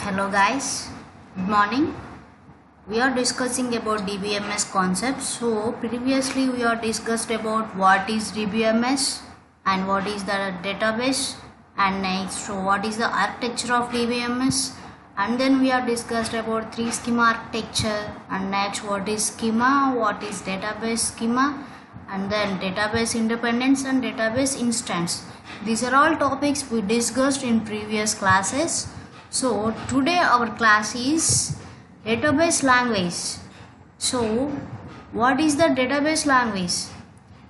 Hello guys, good morning. We are discussing about DBMS concepts. So previously we are discussed about what is DBMS and what is the database, and next what is the architecture of DBMS, and then we are discussed about three schema architecture, and next what is schema, what is database schema, and then database independence and database instance. These are all topics we discussed in previous classes. So today our class is database language. So what is the database language?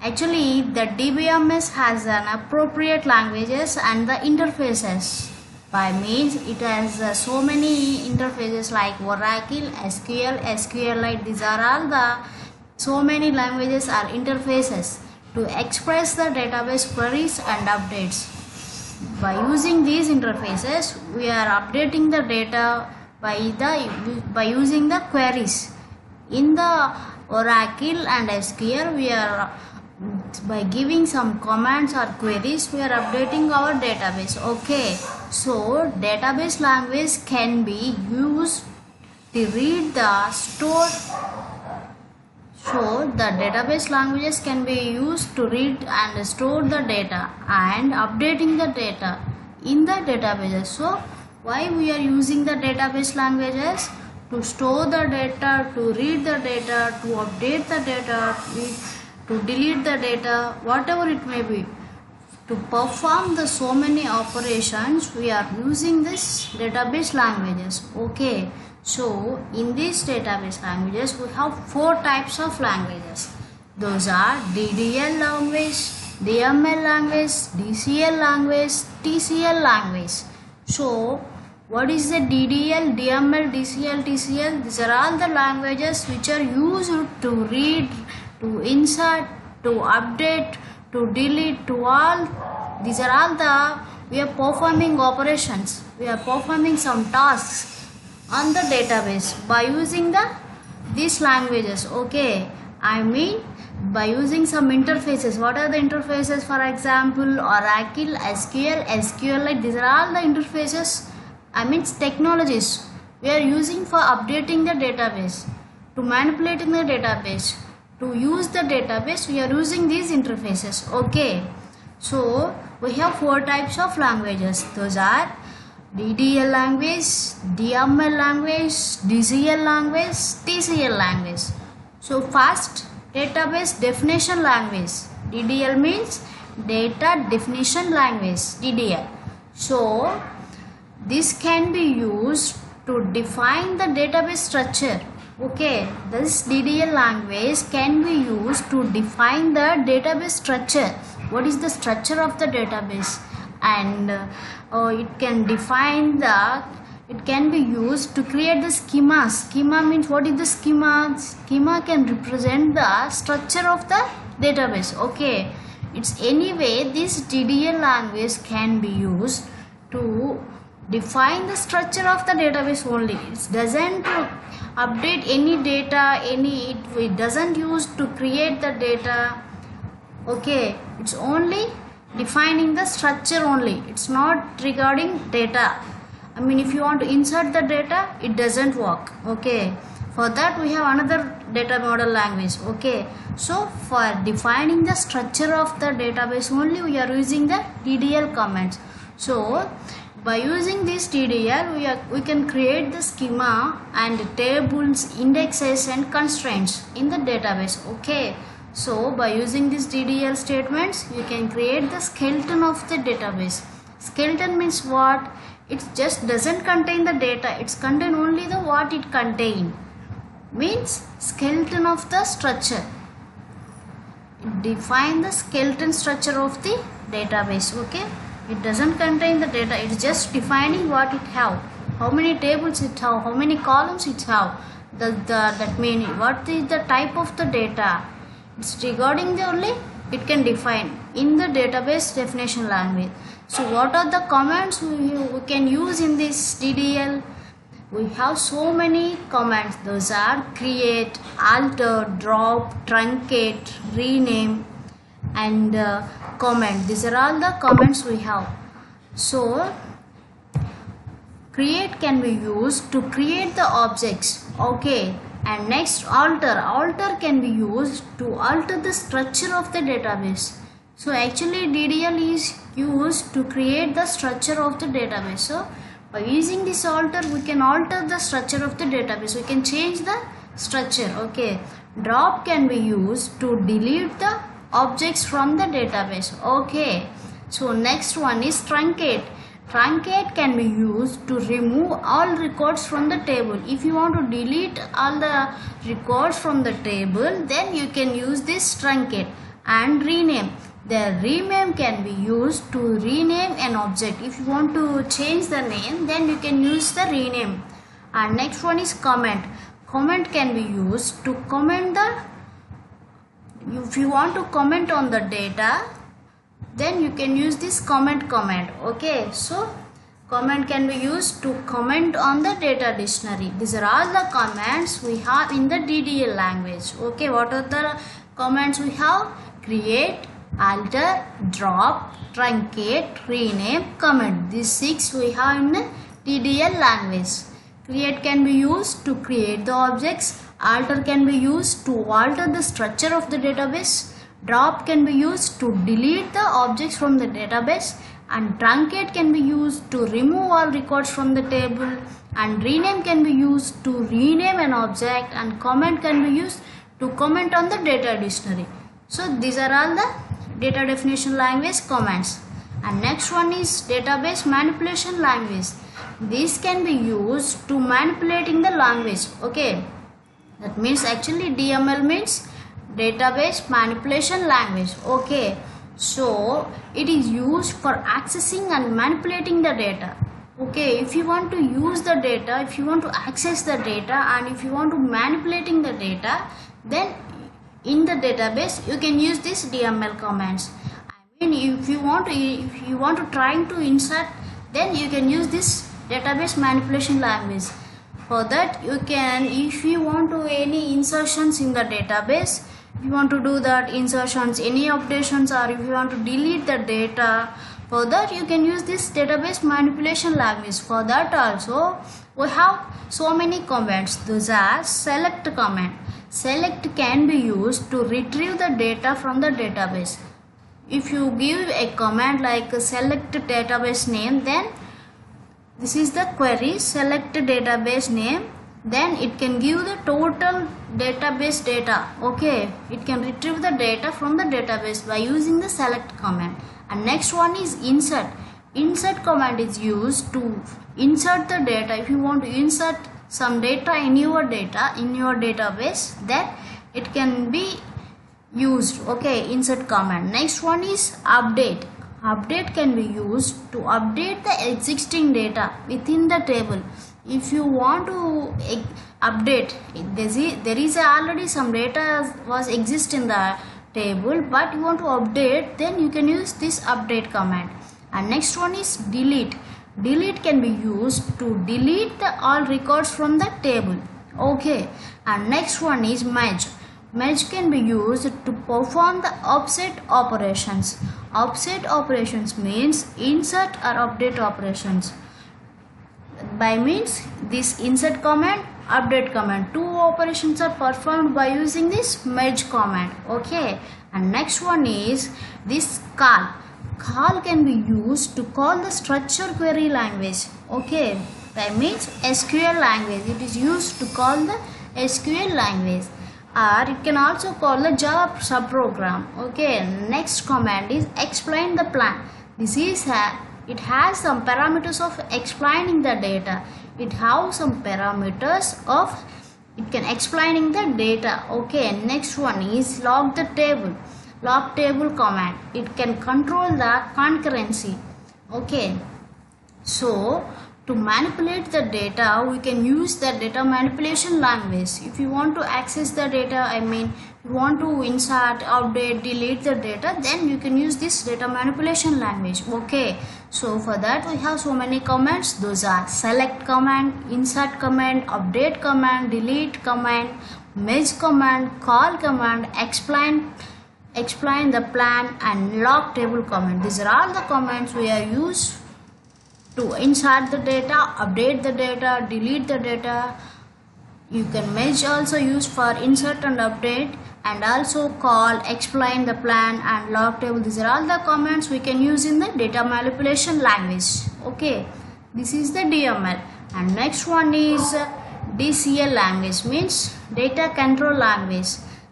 Actually the DBMS has an appropriate languages and the interfaces. By means it has so many interfaces like Oracle, SQL, SQLite. These are all the so many languages are interfaces to express the database queries and updates. By using these interfaces, we are updating the data by using the queries. In the Oracle and SQL, we are by giving some commands or queries, we are updating our database. Okay, so database language can be used to read the store. So the database languages can be used to read and store the data and updating the data in the databases. So why we are using the database languages? To store the data, to read the data, to update the data, to delete the data, whatever it may be. To perform the so many operations, we are using this database languages. Okay. So in these database languages we have four types of languages. Those are DDL language, DML language, DCL language, TCL language. So what is the DDL, DML, DCL, TCL? These are all the languages which are used to read, to insert, to update, to delete, to all. These are all the we are performing operations. We are performing some tasks on the database by using these languages. Okay, I mean by using some interfaces. What are the interfaces? For example, Oracle, SQL, SQLite. These are all the interfaces. I mean technologies we are using for updating the database, to manipulating the database, to use the database. We are using these interfaces. Okay, so we have four types of languages. Those are DDL language, DML language, DCL language, TCL language. So first, database definition language. DDL means data definition language, DDL. So this can be used to define the database structure. Okay, this DDL language can be used to define the database structure. What is the structure of the database? And it can define it can be used to create the schema. Schema means what is the schema? Schema can represent the structure of the database. Okay, it's anyway this DDL language can be used to define the structure of the database only. It doesn't update any data, it doesn't use to create the data. Okay, it's only defining the structure only. It's not regarding data. I mean if you want to insert the data, it doesn't work. Okay, for that we have another data model language. Okay, so for defining the structure of the database only we are using the DDL commands. So by using this DDL we can create the schema and tables, indexes and constraints in the database. Okay, so by using these DDL statements you can create the skeleton of the database. Skeleton means what? It just doesn't contain the data, it's contain only the what it contain. Means skeleton of the structure. Define the skeleton structure of the database. Okay, it doesn't contain the data, it's just defining what it have, how many tables it have, how many columns it have, that means what is the type of the data. It's regarding the only it can define in the database definition language. So what are the commands we can use in this DDL? We have so many commands. Those are create, alter, drop, truncate, rename and comment. These are all the comments we have. So create can be used to create the objects. Okay, and next alter can be used to alter the structure of the database. So actually DDL is used to create the structure of the database. So by using this alter, we can alter the structure of the database. We can change the structure. Okay, drop can be used to delete the objects from the database. Okay, so next one is truncate. Truncate can be used to remove all records from the table. If you want to delete all the records from the table, then you can use this truncate. And rename. The rename can be used to rename an object. If you want to change the name, then you can use the rename. And next one is comment. Comment can be used to comment the, if you want to comment on the data, then you can use this comment command. Okay, so comment can be used to comment on the data dictionary. These are all the commands we have in the DDL language. Okay, what are the commands we have? Create, alter, drop, truncate, rename, comment. These 6 we have in the DDL language. Create can be used to create the objects. Alter can be used to alter the structure of the database. Drop can be used to delete the objects from the database, and truncate can be used to remove all records from the table, and rename can be used to rename an object, and comment can be used to comment on the data dictionary. So these are all the data definition language commands. And next one is database manipulation language. This can be used to manipulating the language. Okay, that means actually DML means database manipulation language. Okay, so it is used for accessing and manipulating the data. Okay, if you want to use the data, if you want to access the data, and if you want to manipulating the data, then in the database you can use this DML commands. I mean, if you want to trying to insert, then you can use this database manipulation language. For that you can, if you want to any insertions in the database, if you want to do that insertions, any updations, or if you want to delete the data, for that you can use this database manipulation language. For that also we have so many commands. Those are select command. Select can be used to retrieve the data from the database. If you give a command like select database name, then this is the query, select database name, then it can give the total database data. Okay, it can retrieve the data from the database by using the select command. And next one is insert. Insert command is used to insert the data. If you want to insert some data in your database, then it can be used. Okay, insert command. Next one is update. Update can be used to update the existing data within the table. If you want to update, there is already some data was exist in the table, but you want to update, then you can use this update command. And next one is delete. Delete can be used to delete all records from the table. Okay, and next one is merge. Merge can be used to perform the offset operations. Offset operations means insert or update operations. By means this insert command, update command, 2 operations are performed by using this merge command. Okay, and next one is this call. Call can be used to call the structured query language. Okay, that means SQL language. It is used to call the SQL language, or it can also call the Java subprogram. Okay, next command is explain the plan. This is it has some parameters of explaining the data. It has some parameters of it can explaining the data. Okay, next one is log the table. Log table command. It can control the concurrency. Okay, so to manipulate the data, we can use the data manipulation language. If you want to access the data, I mean you want to insert, update, delete the data, then you can use this data manipulation language. Okay, so for that we have so many commands. Those are select command, insert command, update command, delete command, merge command, call command, explain the plan, and log table command. These are all the commands we are used to insert the data, update the data, delete the data. You can merge also use for insert and update, and also call, explain the plan and log table. These are all the commands we can use in the data manipulation language. Okay, this is the DML. And next one is DCL language, means data control language.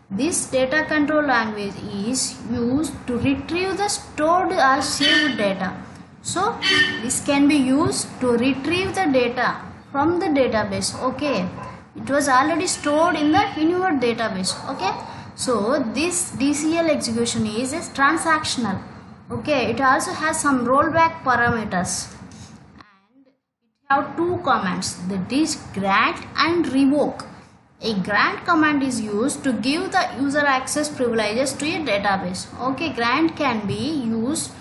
This data control language is used to retrieve the stored or saved data. So this can be used to retrieve the data from the database. Okay, it was already stored in your database. Okay, so this DCL execution is transactional. Okay, it also has some rollback parameters, and it have two commands, that is grant and revoke. A grant command is used to give the user access privileges to a database. Okay, grant can be used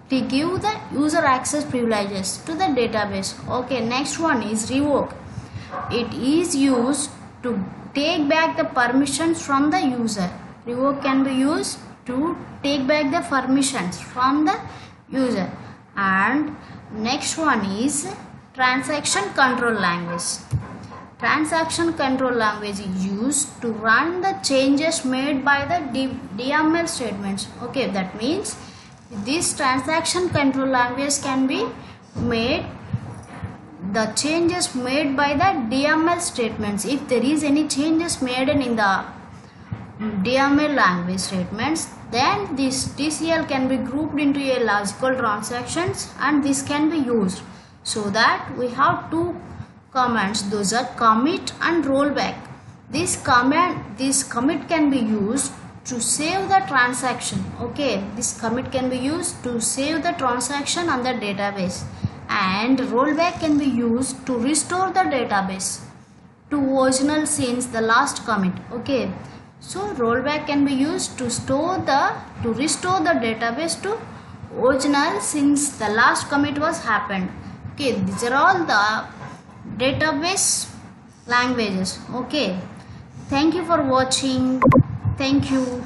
to give the user access privileges to the database. Okay, next one is revoke. It is used to take back the permissions from the user. Revoke can be used to take back the permissions from the user. And next one is transaction control language. Transaction control language is used to run the changes made by the DML statements. Okay, that means this transaction control language can be made the changes made by the DML statements. If there is any changes made in the DML language statements, then this DCL can be grouped into a logical transactions, and this can be used. So that we have two commands, those are commit and rollback. This commit can be used to save the transaction. Okay, this commit can be used to save the transaction on the database, and rollback can be used to restore the database to original since the last commit. Okay, so rollback can be used to restore the database to original since the last commit was happened. Okay, these are all the database languages. Okay, thank you for watching. Thank you.